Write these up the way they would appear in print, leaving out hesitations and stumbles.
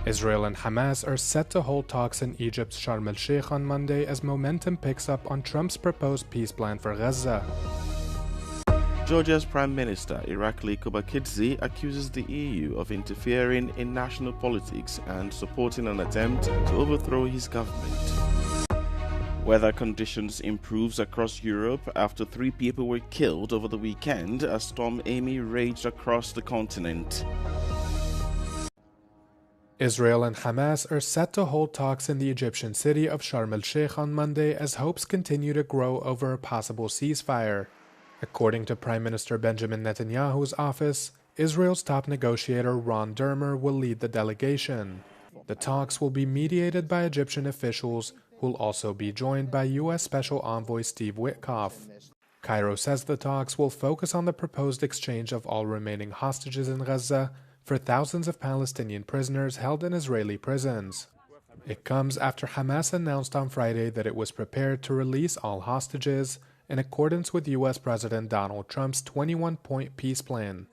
Israel and Hamas are set to hold talks in Egypt's Sharm el-Sheikh on Monday as momentum picks up on Trump's proposed peace plan for Gaza. Georgia's Prime Minister, Irakli Kobakidze, accuses the EU of interfering in national politics and supporting an attempt to overthrow his government. Weather conditions improves across Europe after 3 people were killed over the weekend as Storm Amy raged across the continent. Israel and Hamas are set to hold talks in the Egyptian city of Sharm el-Sheikh on Monday as hopes continue to grow over a possible ceasefire. According to Prime Minister Benjamin Netanyahu's office, Israel's top negotiator Ron Dermer will lead the delegation. The talks will be mediated by Egyptian officials who will also be joined by U.S. Special Envoy Steve Witkoff. Cairo says the talks will focus on the proposed exchange of all remaining hostages in Gaza for thousands of Palestinian prisoners held in Israeli prisons. It comes after Hamas announced on Friday that it was prepared to release all hostages in accordance with U.S. President Donald Trump's 21-point peace plan.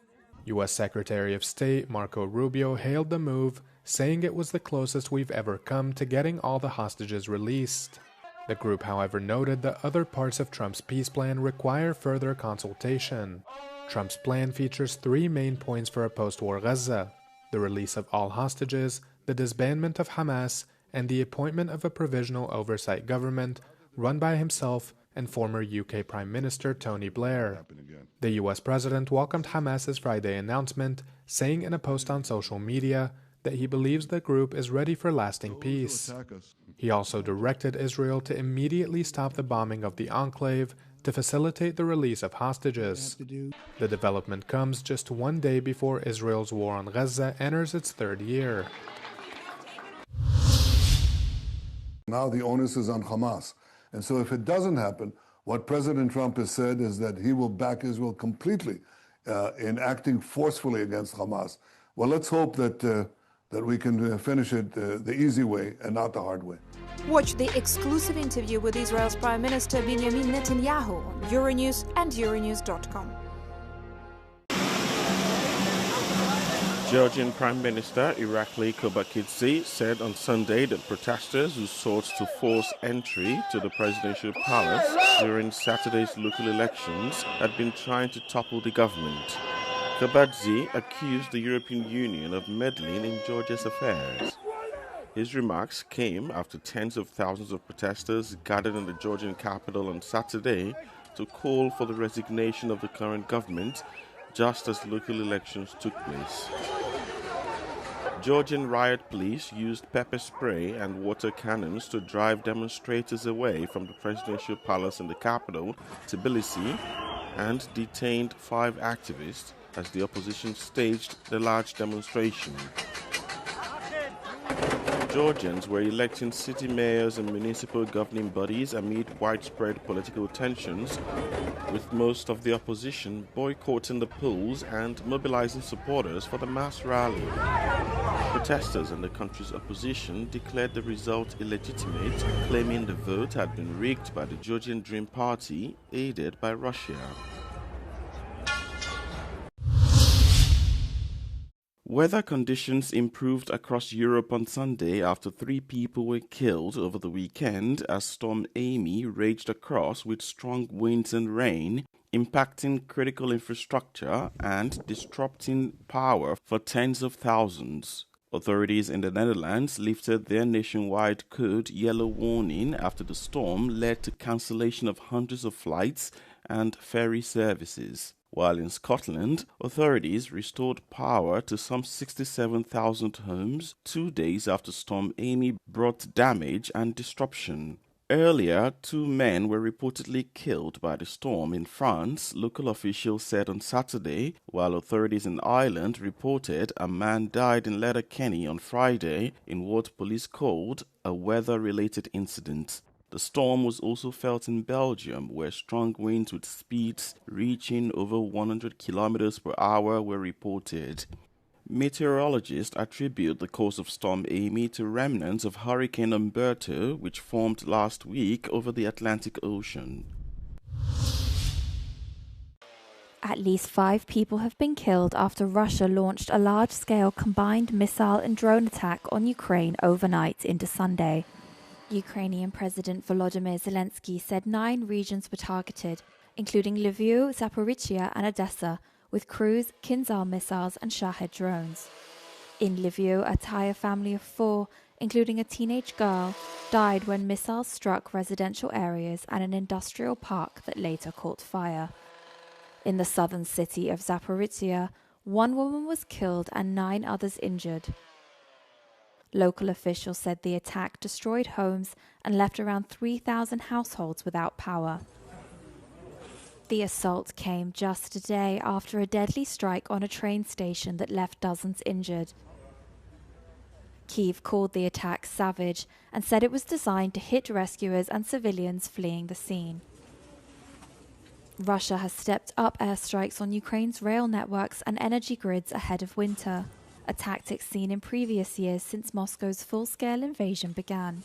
U.S. Secretary of State Marco Rubio hailed the move, saying it was the closest we've ever come to getting all the hostages released. The group, however, noted that other parts of Trump's peace plan require further consultation. Trump's plan features 3 main points for a post-war Gaza: the release of all hostages, the disbandment of Hamas, and the appointment of a provisional oversight government run by himself and former UK Prime Minister Tony Blair. The US President welcomed Hamas's Friday announcement, saying in a post on social media that he believes the group is ready for lasting peace. He also directed Israel to immediately stop the bombing of the enclave to facilitate the release of hostages. The development comes just 1 day before Israel's war on Gaza enters its 3rd year. Now the onus is on Hamas. And so if it doesn't happen, what President Trump has said is that he will back Israel completely in acting forcefully against Hamas. Well, let's hope that we can finish it the easy way and not the hard way. Watch the exclusive interview with Israel's Prime Minister Benjamin Netanyahu on Euronews and euronews.com. Georgian Prime Minister Irakli Kobakidze said on Sunday that protesters who sought to force entry to the presidential palace during Saturday's local elections had been trying to topple the government. Kobakidze accused the European Union of meddling in Georgia's affairs. His remarks came after tens of thousands of protesters gathered in the Georgian capital on Saturday to call for the resignation of the current government just as local elections took place. Georgian riot police used pepper spray and water cannons to drive demonstrators away from the presidential palace in the capital, Tbilisi, and detained 5 activists as the opposition staged the large demonstration. Georgians were electing city mayors and municipal governing bodies amid widespread political tensions, with most of the opposition boycotting the polls and mobilizing supporters for the mass rally. Protesters and the country's opposition declared the result illegitimate, claiming the vote had been rigged by the Georgian Dream Party, aided by Russia. Weather conditions improved across Europe on Sunday after 3 people were killed over the weekend as Storm Amy raged across with strong winds and rain, impacting critical infrastructure and disrupting power for tens of thousands. Authorities in the Netherlands lifted their nationwide code yellow warning after the storm led to cancellation of hundreds of flights and ferry services. While in Scotland, authorities restored power to some 67,000 homes 2 days after Storm Amy brought damage and disruption. Earlier, 2 men were reportedly killed by the storm in France, local officials said on Saturday, while authorities in Ireland reported a man died in Letterkenny on Friday in what police called a weather-related incident. The storm was also felt in Belgium, where strong winds with speeds reaching over 100 kilometers per hour were reported. Meteorologists attribute the course of Storm Amy to remnants of Hurricane Umberto, which formed last week over the Atlantic Ocean. At least 5 people have been killed after Russia launched a large-scale combined missile and drone attack on Ukraine overnight into Sunday. Ukrainian President Volodymyr Zelensky said 9 regions were targeted, including Lviv, Zaporizhzhia and Odessa, with cruise, Kinzhal missiles and Shahed drones. In Lviv, a Taya family of 4, including a teenage girl, died when missiles struck residential areas and an industrial park that later caught fire. In the southern city of Zaporizhzhia, 1 woman was killed and 9 others injured. Local officials said the attack destroyed homes and left around 3,000 households without power. The assault came just a day after a deadly strike on a train station that left dozens injured. Kyiv called the attack savage and said it was designed to hit rescuers and civilians fleeing the scene. Russia has stepped up airstrikes on Ukraine's rail networks and energy grids ahead of winter, a tactic seen in previous years since Moscow's full-scale invasion began.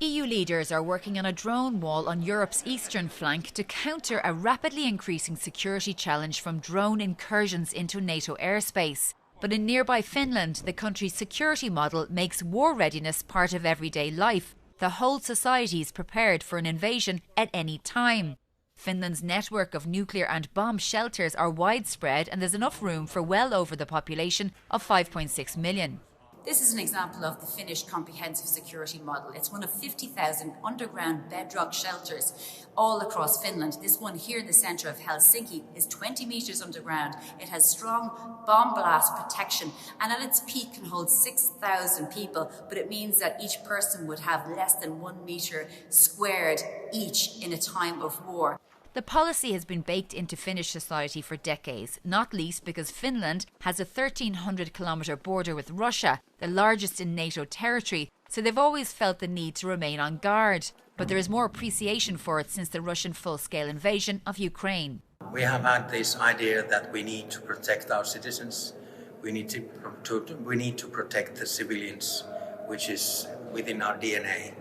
EU leaders are working on a drone wall on Europe's eastern flank to counter a rapidly increasing security challenge from drone incursions into NATO airspace. But in nearby Finland, the country's security model makes war readiness part of everyday life. The whole society is prepared for an invasion at any time. Finland's network of nuclear and bomb shelters are widespread and there's enough room for well over the population of 5.6 million. This is an example of the Finnish comprehensive security model. It's one of 50,000 underground bedrock shelters all across Finland. This one here in the centre of Helsinki is 20 metres underground. It has strong bomb blast protection and at its peak can hold 6,000 people, but it means that each person would have less than 1 metre squared each in a time of war. The policy has been baked into Finnish society for decades, not least because Finland has a 1,300-kilometre border with Russia, the largest in NATO territory, so they've always felt the need to remain on guard. But there is more appreciation for it since the Russian full-scale invasion of Ukraine. We have had this idea that we need to protect our citizens, we need to protect the civilians, which is within our DNA.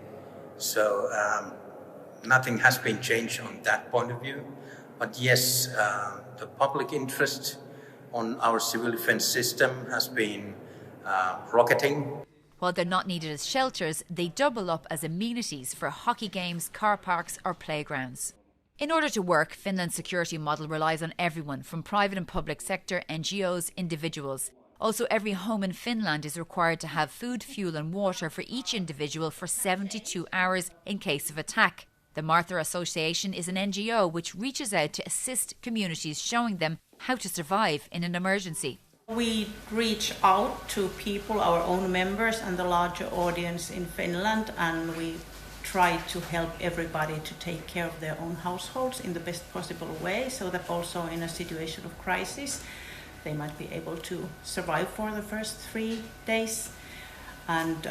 So nothing has been changed on that point of view. But yes, the public interest on our civil defense system has been rocketing. While they're not needed as shelters, they double up as amenities for hockey games, car parks or playgrounds. In order to work, Finland's security model relies on everyone from private and public sector, NGOs, individuals. Also, every home in Finland is required to have food, fuel and water for each individual for 72 hours in case of attack. The Martha Association is an NGO which reaches out to assist communities, showing them how to survive in an emergency. We reach out to people, our own members and the larger audience in Finland, and we try to help everybody to take care of their own households in the best possible way, so that also in a situation of crisis they might be able to survive for the first 3 days and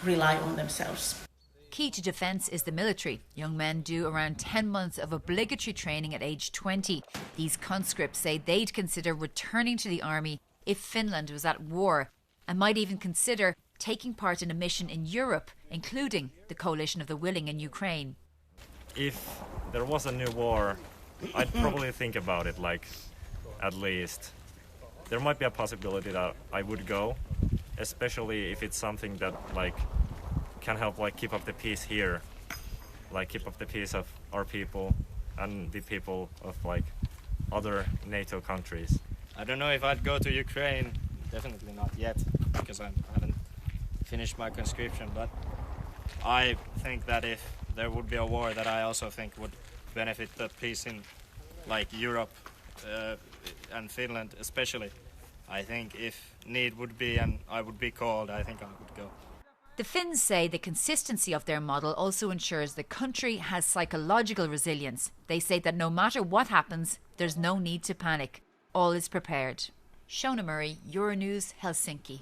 rely on themselves. Key to defence is the military. Young men do around 10 months of obligatory training at age 20. These conscripts say they'd consider returning to the army if Finland was at war, and might even consider taking part in a mission in Europe, including the coalition of the willing in Ukraine. If there was a new war, I'd probably think about it, at least. There might be a possibility that I would go, especially if it's something that, can help keep up the peace here, keep up the peace of our people and the people of other NATO countries. I don't know if I'd go to Ukraine, definitely not yet, because I haven't finished my conscription, but I think that if there would be a war that I also think would benefit the peace in Europe and Finland especially, I think if need would be and I would be called, I think I would go. The Finns say the consistency of their model also ensures the country has psychological resilience. They say that no matter what happens, there's no need to panic. All is prepared. Shona Murray, Euronews, Helsinki.